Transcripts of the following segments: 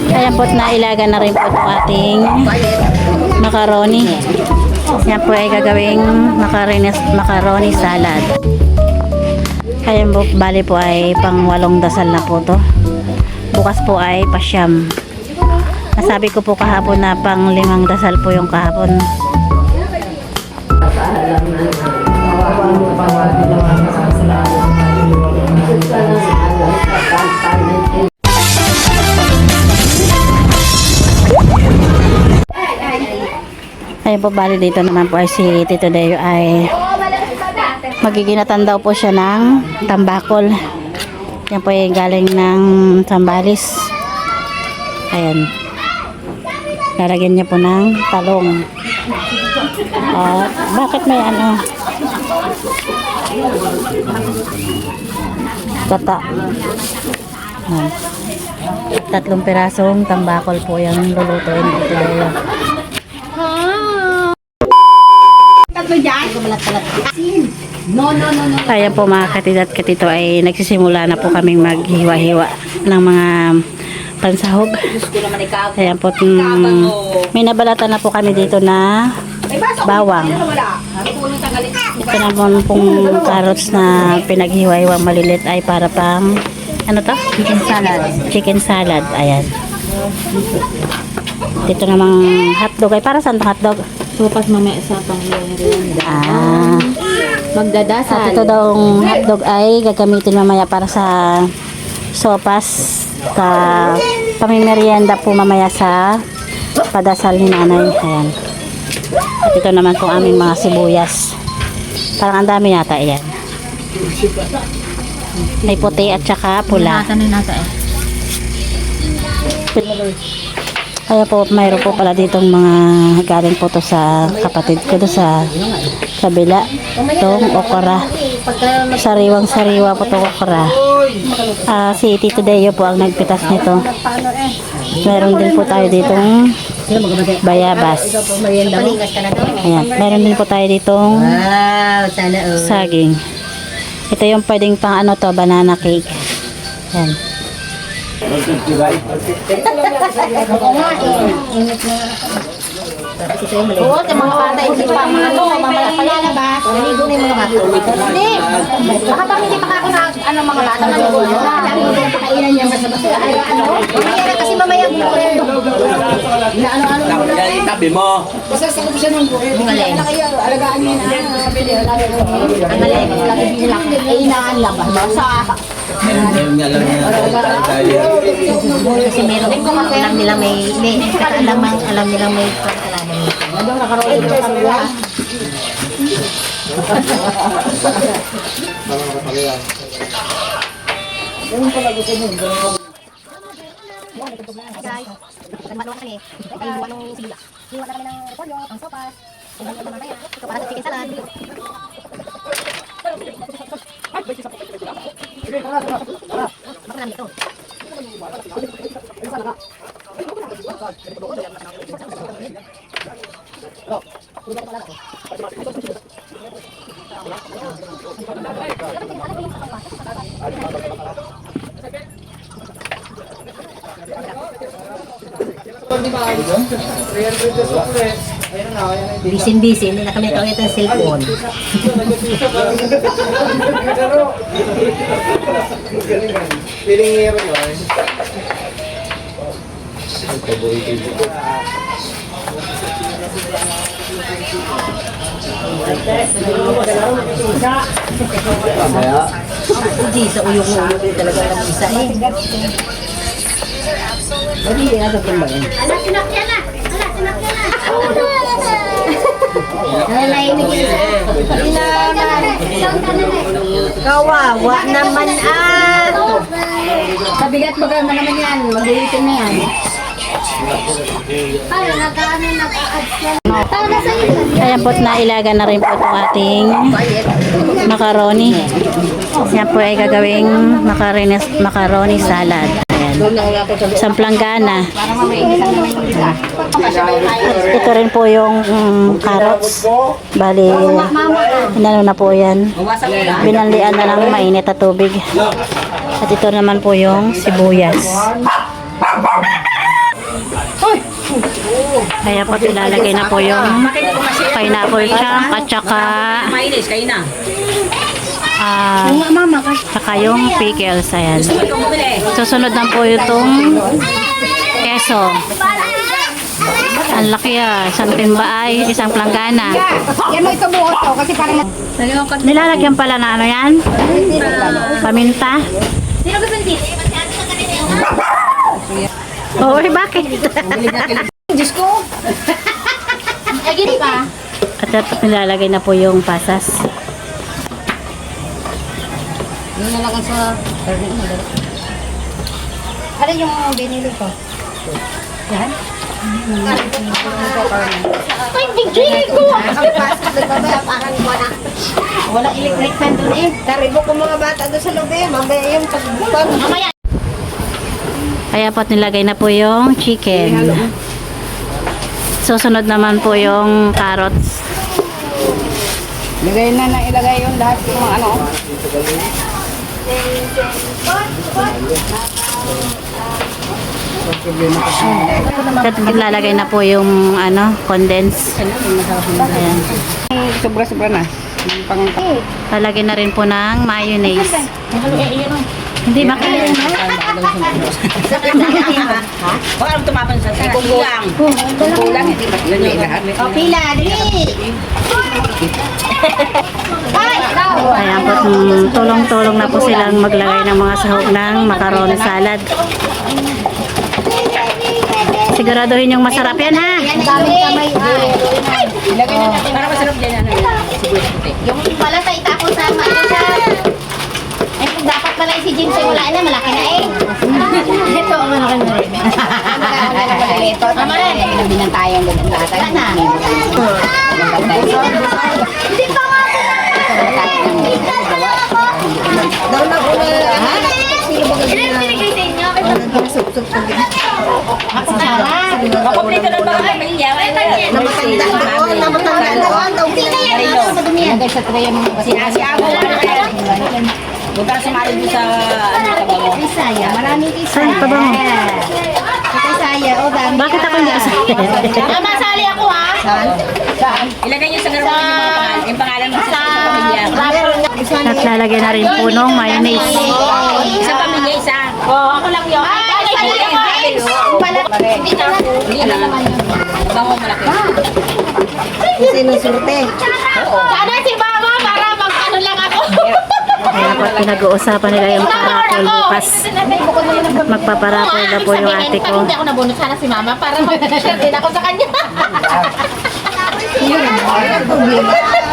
Kaya po't nailaga na rin po itong ating macaroni. Yan po ay gagawing macaroni salad. Kaya po, bali po ay pang 8 dasal na po to. Bukas po ay pasyam. Nasabi ko po kahapon na pang 5 dasal po yung kahapon. Ayun po, bali dito naman po ay si Tito Deo ay magiginatan daw po siya ng tambakol. Yan po ay galing ng Sambales. Ayan. Lalagyan niya po ng talong. Bakit may ano? Gata. Ayan. 3 pirasong tambakol po yung lulutuin dito Deo. Ayan po mga katid at katito ay nagsisimula na po kaming maghiwa-hiwa ng mga pansahog. Ayan po, may nabalatan na po kami dito na bawang. Ito naman pong carrots na pinaghiwa-hiwang malilit ay para pang ano to? Chicken salad. Chicken salad, ayan. Dito namang hotdog ay para saan hotdog? Sopas mamaya sa pang-merienda. Magdadasal. At ito daw hotdog ay gagamitin mamaya para sa sopas sa pamimerienda po mamaya sa padasal ni nanay. Ayan. At ito naman po aming mga sibuyas. Parang ang dami yata yan. May puti at saka pula. Kaya po, mayroon po pala ditong mga galing po to sa kapatid ko do sa kabila. Itong okra. Sariwang-sariwa po itong okra. Si Tito Deo po ang nagpitas nito. Meron din po tayo ditong bayabas. Ayan. Meron din po tayo ditong saging. Ito yung pwedeng pang ano to, banana cake. Ayan. Oo, sa mga bata, hindi pa mga palalabas. Naligo na yung mga bata. Hindi. Baka pang hindi pa ako na mga bata naligo na. Kainan niya basta-basta. Hindi kasi mamaya bukurin. Ano-ano muna. Itabi mo. Basta sa ko siya nung bukurin. Alagaan niya na. Ang alay, lagi nila. Ay, inaalabas. Basta. Ngayon nga lang niya. Kasi meron alam nilang alam nilang may pagkalaman nito. Ano nakaroon ng kanila? Ganun pala gusto mo. Guys, nagmano kami. Ay, anong sila? Iwan na kami ng repolyo, ang sopas. Iwan na mamaya. Ito para sa chicken salad. Makarami ito. Busy, hindi na kami kawit ng cellphone. Piling hero yun. Hindi, sa uyong-uyong talaga ng isa eh. Hindi, nagagawin ba yun? Anak, sinakyan na! Anak, sinakyan na! Nalaimig isa. Kawawa naman Kabigat baga naman yan. Mag-iitin na yan. Ano, nag-a-add yan. Ayan po, nailaga na rin po itong ating macaroni. Yan po ay gagawing macaroni salad. Ayan. isang planggana. Para mamaya isa na may isa. Ito rin po yung carrots. Bali, inano na po yan. Binanlian na ng mainit na tubig. At ito naman po yung sibuyas. Kaya po ilalagay na po yung pineapple chunk at saka saka yung pickles. Ayan. Susunod na po itong keso. Ang laki isang timba ay isang planggana. Yan mo ito buo to kasi parang Nilalagyan pala na ano yan? Paminta. sino gusto nito? Oo, bakit? Diyos ko. Ay, gini pa. At nilalagay na po yung pasas. Yung nalagay sa... Ano yung binili ko? Yan? Ay, bigay ko! Wala electric fan doon eh. Taribo ko mga bata doon sa loob eh. Mamaya yung pagbukan. Mamaya. Kaya po nilagay na po yung chicken. Susunod naman po yung carrots. Ilagay yung lahat yung mga ano. At nilalagay na po yung condense. Ayan. Sobra-sobra na. Lalagay na rin po ng mayonnaise. Hindi ba kaya? Baka tumapan sa kulang. Kulang, hindi ba? Lahat. O, pila, dali. Ayan po, tulong-tulong na po silang maglagay ng mga sahog ng macaroni salad. Siguraduhin yung masarap yan ha. Ilagay na natin. Para masarap din ano. Yung pala sa itapon sa ay, kung dapat pala si James ay wala na, malaki na eh. Ito ang malaki na rin. Ito, tama rin. Nabinan tayong lahat. Wala na. Hindi pa nga. Daw na una. Ilan binigay sa inyo? Magsasarap. Makomplito na ba ang pamilya? Namatanda doon. Namatanda doon. Daw Madumi yan. Sa tray yung mga sinasiyago. Huwag ka sumali doon sa kabago. Isaya. Maraming Saan isaya. pa ba? Sa Isaya. O, dami. Bakit ako hindi Mama, sali ako ha. Saan? Ilagay niyo sa garapan yung pangalan mo sa pamilya. At lalagay na rin po ng mayonnaise. Sa pamilya, isa. Oo, ako lang yun. Ay, sali ako. Hindi na naman yun. Bango malaki. sinusurte. Sana si Mama para mag-ano lang ako. Kaya po pinag-uusapan nila yung parapol bukas. Magpaparapol na po yung ate ko. Hindi ako nabunot, sana si Mama para mag-share din ako sa kanya.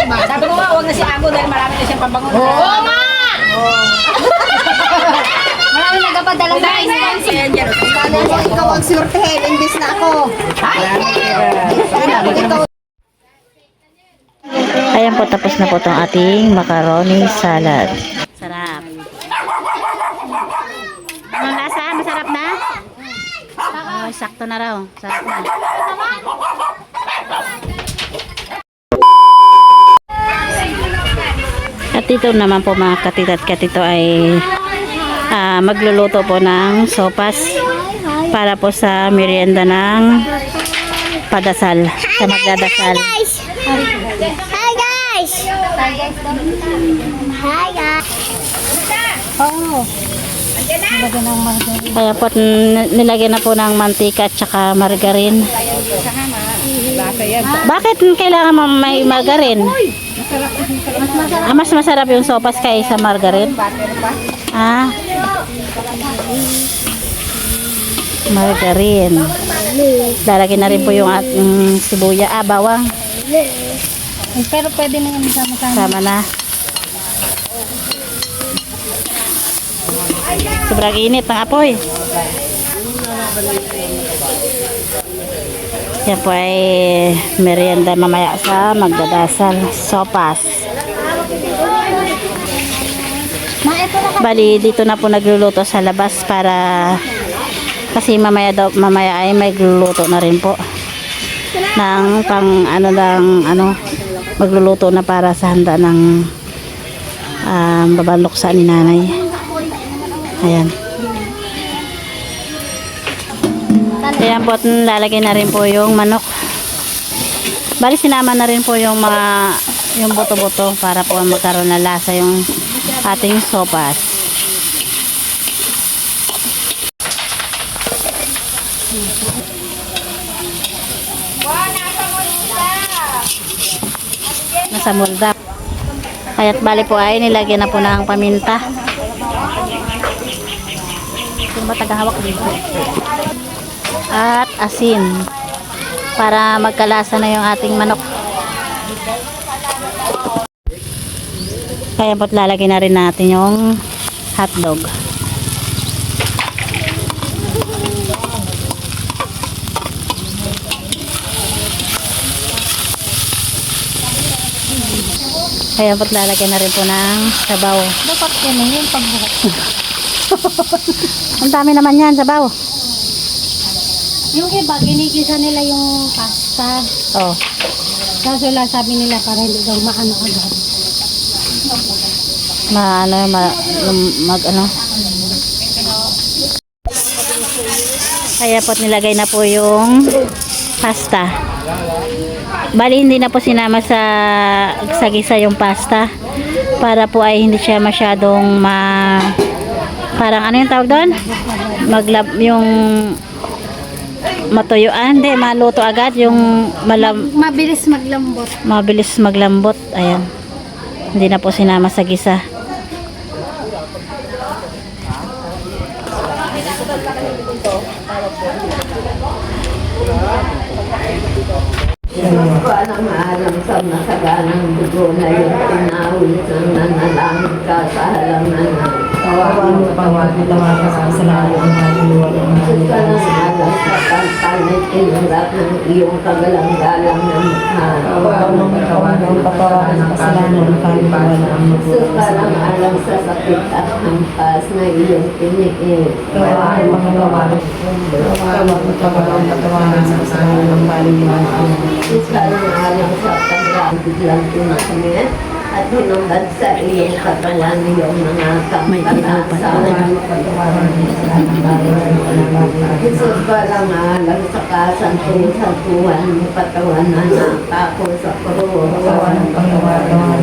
Sabi ko nga, huwag na si Ago dahil marami na siyang pabangon. Oo nga! Marami nagpapadala sa sponsor. Kala mo ikaw ang surtehin, imbis na ako. Ayan po, tapos na po itong ating macaroni salad. Sarap. Ang lasa, masarap na? Oh, sakto na raw. Sarap na. At dito naman po mga katita at katito ay magluluto po ng sopas para po sa merienda ng padasal, sa magdadasal. Hi guys! Hi guys! Oo. Kaya po nilagyan na po ng mantika at saka margarine. Bakit kailangan may margarine? Mas masarap yung sopas kaysa margarine. Margarine. Lalagyan na rin po yung ating sibuya. Bawang. Pero pwede na yung sama-sama. Sama na. Sobrang init ng apoy. Yan po ay merienda mamaya sa magdadasal. Sopas. Bali, dito na po nagluluto sa labas para Kasi mamaya ay magluluto na rin po ng pang magluluto na para sa handa ng babaloksa ni nanay. Ayan. Ayan po, lalagay na rin po yung manok. Bali sinama na rin po yung yung buto-buto para po magkaroon na lasa yung ating sopas. Nasa mulda. Kaya't bali po ay nilagyan na po ng paminta. Yung ba tagahawak dito? At asin. Para magkalasa na yung ating manok. Kaya po't lalagyan na rin natin yung hotdog. Kaya po't lalagyan na rin po ng sabaw. Dapat yan yung pagbuhok. Ang dami naman yan, sabaw. Yung iba, ginigisa nila yung pasta. Oh. Kaso lang sabi nila para hindi daw maano agad. Kaya po't nilagay na po yung Pasta. Bali hindi na po sinama sa gisa yung pasta para po ay hindi siya masyadong parang ano yung tawag doon? Yung matuyuan, hindi maluto agad yung Mabilis maglambot. mabilis maglambot. Ayan. Hindi na po sinama sa gisa. Parang maalam sa masaganang dugo na yung pinawis ng nanalangin ka sa halaman ng Pawagin naman sa kasalanan ng kaluluwa ng Suka ng alam sa kantalit inurap ng iyong kagalang-galang na mukha. pawagin ng kasalanan ng kaluluwa ng Suka ng alam sa sakit at hampas na iyong piniin. Kawain pangalawa pawagin patawanan sa kasalanan ng kaluluwa ng Suka ng alam sa tagrang biglang tumakmit at hinungad sa iyong katawan iyong mga kampanasan. Jesus parang alam sa kasantuhan patawanan na ako sa krus. patawanan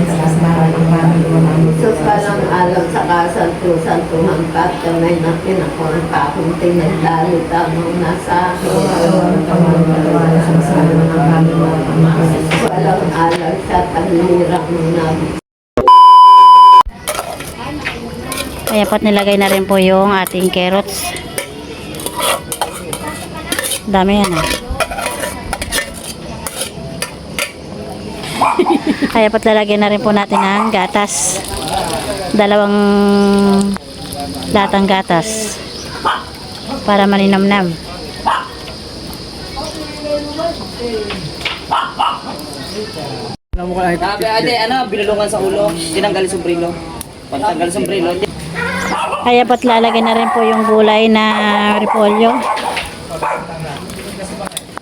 sa kasalanan ng kaluluwa ng Jesus parang alam sa kasantuhan kamay na pinakon akong tinagdalita mong nasa akin. patawanan sa kasalanan ng kaluluwa ng Jesus parang alam sa taglirang na Kaya po't nilagay na rin po yung ating carrots. Dami yan ah. Kaya po't lalagyan na rin po natin ng gatas. 2 latang gatas. Para maninamnam. Sabi ate, binulungan sa ulo, tinanggal yung sombrero. Pagtanggal yung sombrero, Kaya po't lalagyan na rin po yung gulay na repolyo.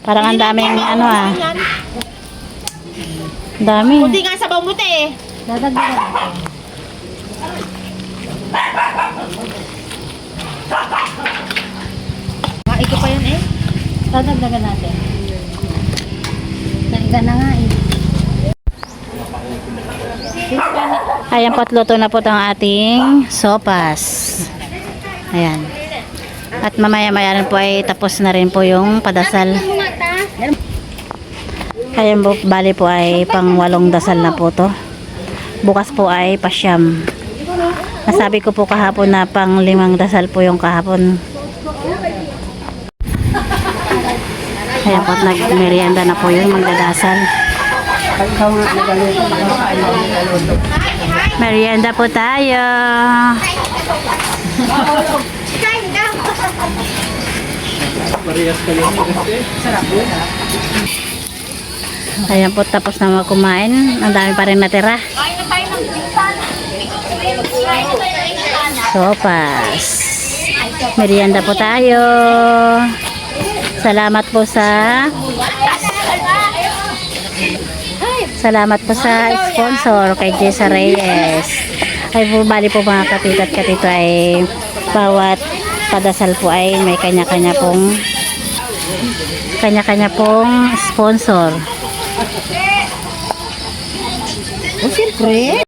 Parang ang daming dami. Hindi nga sa bawang buti eh. Dadagdagan. Ikaw pa yun eh. Dadagdagan natin. Naiga na nga eh. Ayan po't luto na po ang ating sopas. Ayan. At mamaya-maya rin po ay tapos na rin po yung padasal. Ayan po, bali po ay pang 8 dasal na po to. Bukas po ay pasyam. Nasabi ko po kahapon na pang 5 dasal po yung kahapon. Ayan po, nagmerienda na po yun, magdadasal. Merienda po tayo. Ayan po, tapos na kumain. Ang dami pa rin natira. Sopas. Merienda po tayo. Salamat po sa sponsor kay Jessa Reyes. Ay po, bali po mga katito at katito ay bawat padasal po ay may kanya-kanya pong sponsor. Oh, siyempre.